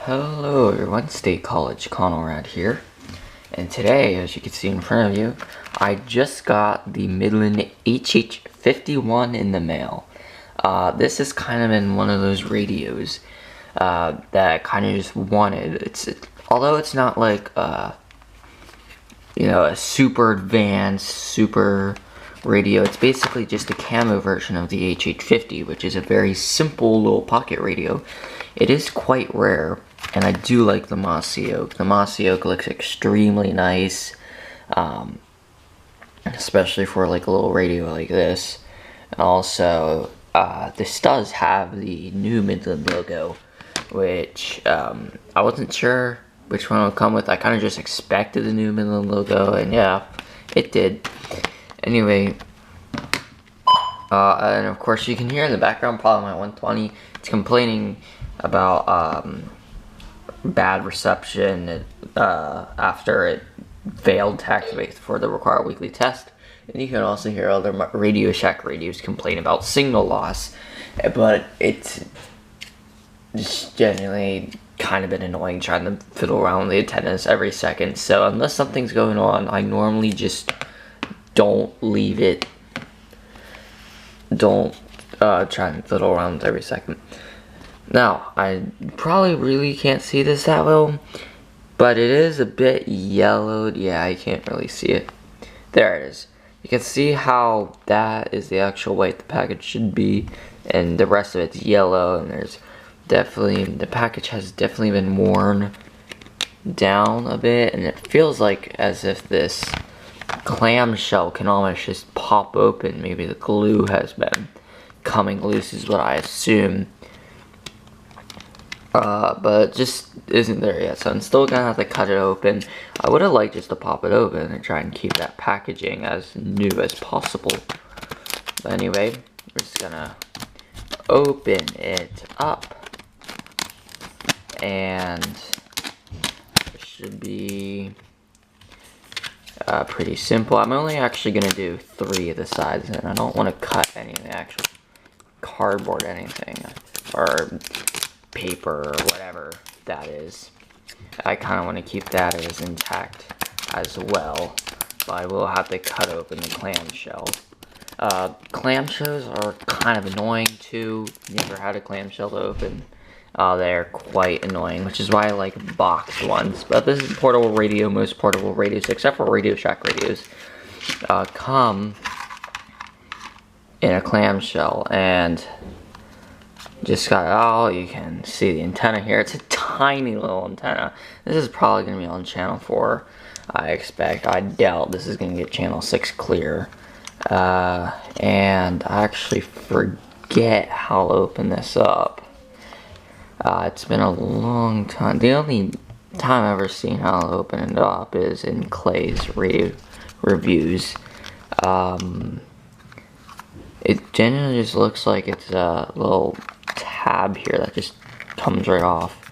Hello everyone, State College Conrad here, and today, as you can see in front of you, I just got the Midland HH51 in the mail. This has kind of been one of those radios that I kind of just wanted. Although it's not like a super advanced, super radio, it's basically just a camo version of the HH50, which is a very simple little pocket radio. It is quite rare, and I do like the mossy oak. The mossy oak looks extremely nice, especially for like a little radio like this. And also, this does have the new Midland logo, which I wasn't sure which one it would come with. I kind of just expected the new Midland logo, and yeah, it did. Anyway, and of course you can hear in the background probably my 120. It's complaining about bad reception after it failed to activate for the required weekly test. And you can also hear other Radio Shack radios complain about signal loss, but it's just genuinely kind of been annoying trying to fiddle around with the antennas every second. So unless something's going on, I normally just don't leave it. Don't try and fiddle around every second. Now, I probably really can't see this that well, but it is a bit yellowed. Yeah, I can't really see it. There it is. You can see how that is the actual weight the package should be, and the rest of it's yellow, and there's definitely, the package has definitely been worn down a bit, and it feels like as if this clamshell can almost just pop open. Maybe the glue has been coming loose is what I assume. But it just isn't there yet, so I'm still gonna have to cut it open. I would have liked just to pop it open and try and keep that packaging as new as possible. But anyway, we're just gonna open it up, and it should be pretty simple. I'm only actually gonna do 3 of the sides, and I don't want to cut any of the actual cardboard, anything, or paper or whatever that is. I kind of want to keep that as intact as well, but I will have to cut open the clamshell. Clamshells are kind of annoying too. Never had a clamshell to open. They're quite annoying, which is why I like boxed ones. But this is a portable radio. Most portable radios, except for Radio Shack radios, come in a clamshell, and just got it out. You can see the antenna here. It's a tiny little antenna. This is probably going to be on channel 4, I expect. I doubt this is going to get channel 6 clear. And I actually forget how to open this up. It's been a long time. The only time I've ever seen how to open it up is in Clay's radio reviews. It generally just looks like it's a little tab here that just comes right off.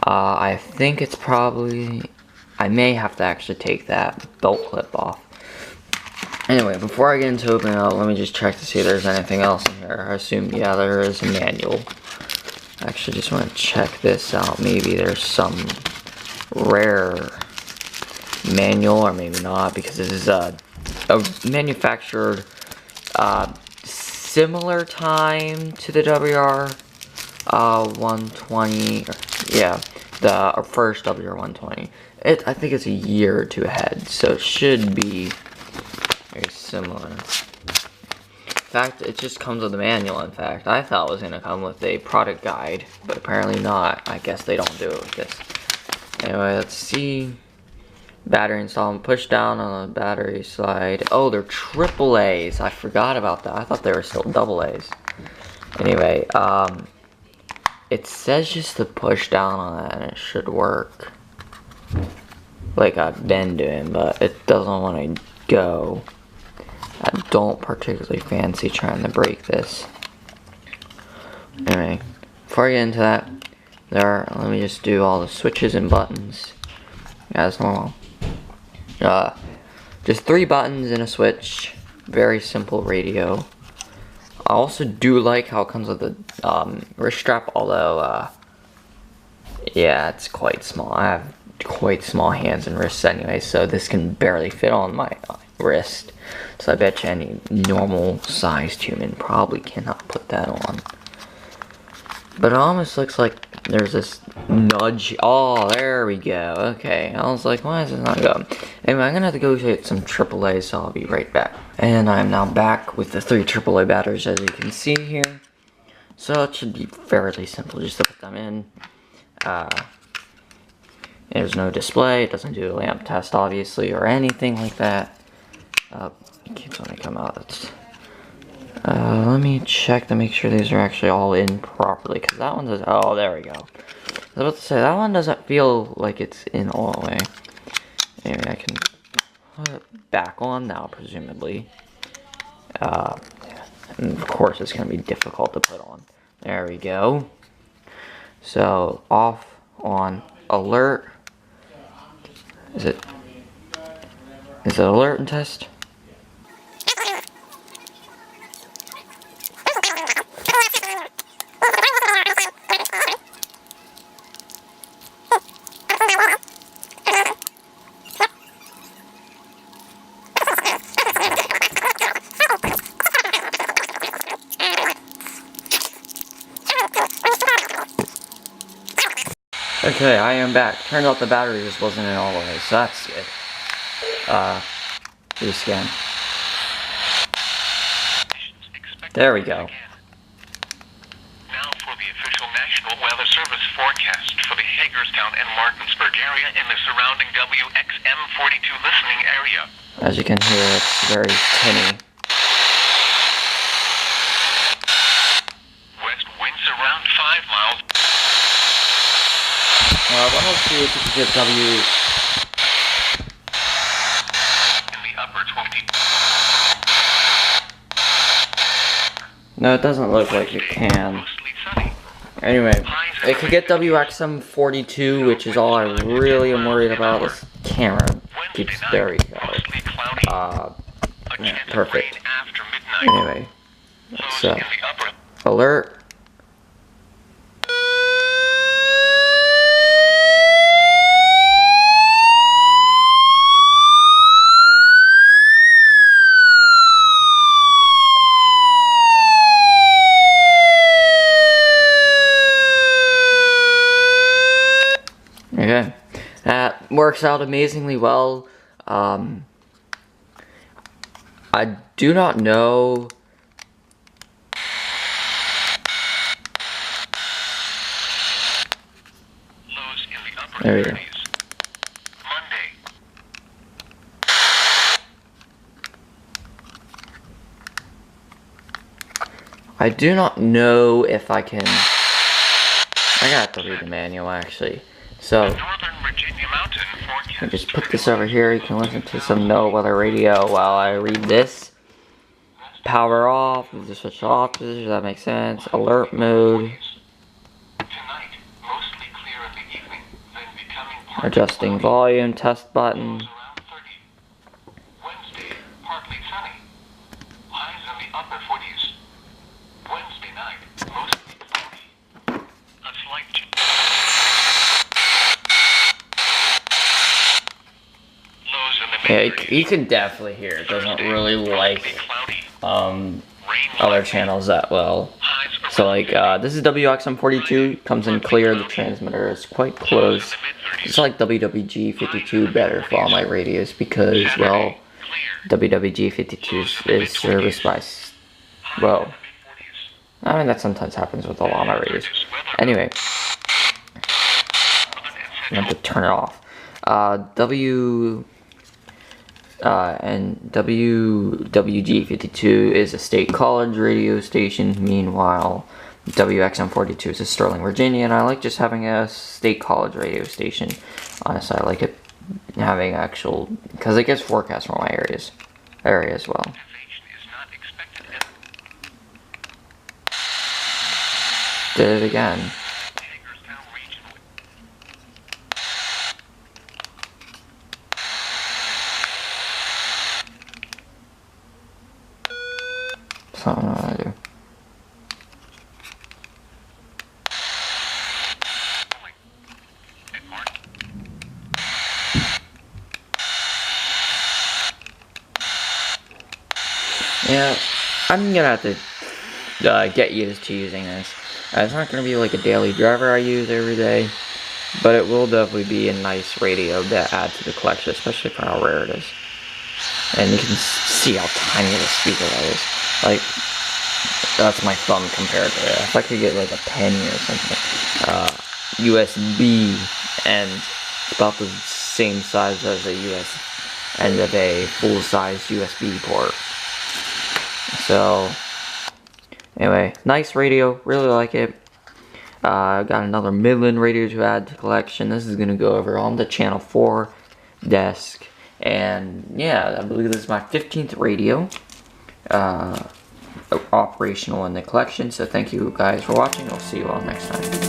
I think it's probably, I may have to actually take that belt clip off. Anyway, before I get into opening it up, let me just check to see if there's anything else in here. I assume, yeah, there is a manual. I actually just want to check this out. Maybe there's some rare manual, or maybe not, because this is a manufactured similar time to the WR 120, yeah, the first WR 120. I think it's a year or 2 ahead, so it should be very similar. In fact, it just comes with a manual. In fact, I thought it was gonna come with a product guide, but apparently not. I guess they don't do it with this. Anyway, let's see. Battery installment, push down on the battery slide. Oh, they're AAAs. I forgot about that. I thought they were still AA's. Anyway, it says just to push down on that and it should work. Like I've been doing, but it doesn't want to go. I don't particularly fancy trying to break this. Anyway, before I get into that, let me just do all the switches and buttons as normal. Just 3 buttons and a switch. Very simple radio. I also do like how it comes with a wrist strap, although Yeah, it's quite small. I have quite small hands and wrists anyway, so this can barely fit on my wrist. So I bet you any normal sized human probably cannot put that on. But it almost looks like there's this nudge. Oh, there we go. Okay, I was like, why is it not going? Anyway, I'm gonna have to go get some AAA, so I'll be right back. And I'm now back with the 3 AAA batteries, as you can see here. So it should be fairly simple just to put them in. There's no display, it doesn't do a lamp test obviously or anything like that. It keeps wanting to come out. Let me check to make sure these are actually all in properly, because that one does. Oh, there we go. I was about to say, that one doesn't feel like it's in all the way. Anyway, I can put it back on now, presumably. And of course, it's going to be difficult to put on. There we go. So, off, on, alert. Is it alert and test? Okay, I am back. Turned out the battery just wasn't in all the way, so that's good. Rescan. There we go. Now for the official National Weather Service forecast for the Hagerstown and Martinsburg area in the surrounding WXM42 listening area. As you can hear, it's very tinny. West winds around 5 miles. Well, let's see if we can get W. In the upper 20. No, it doesn't look like it can. Mostly sunny. Anyway, it could get WXM42, which is all I really am worried about. This camera keeps. There we go. Mostly cloudy. Yeah, perfect. Rain after midnight. Anyway, Lows so in the upper. alert. Okay, that works out amazingly well. I do not know. Lows in the upper There we go. 30s. Monday. I do not know if I can. I got to read the manual actually. So Northern Virginia mountain forecast. I just put this over here. You can listen to some no weather radio while I read this. Power off. The switch off. Does that make sense? Alert mode. Tonight, mostly clear in the evening, then becoming partly Adjusting cloudy. volume. Test button. Lows around 30. Wednesday, partly sunny. Highs in the upper 40s. Wednesday night, mostly cloudy. A slight change. Lows in the Yeah, mid-30s. you can definitely hear it doesn't really like Cloudy. um Rain other likely. channels that well. Highs So around like this is WXM42, comes in clear. The transmitter is quite close. It's like WWG52 better for all my radios because well, WWG52 is serviced by well, I mean that sometimes happens with all my radios. Anyway, I have to turn it off. And WWG52 is a state college radio station. Meanwhile, WXM42 is in Sterling, Virginia, and I like just having a state college radio station. Honestly, I like it having actual, because it gets forecast from my area as well. Did it again. So I don't know what to do. Yeah, I'm gonna have to get used to using this. It's not gonna be like a daily driver I use every day, but it will definitely be a nice radio to add to the collection, especially for how rare it is. And you can see how tiny the speaker that is. Like, that's my thumb compared to it. If I could get like a penny or something, USB, and it's about the same size as a US end of a full-size USB port. So, anyway, nice radio, really like it. Got another Midland radio to add to the collection. This is going to go over on the channel 4 desk. And yeah, I believe this is my 15th radio operational in the collection. So thank you guys for watching. I'll see you all next time.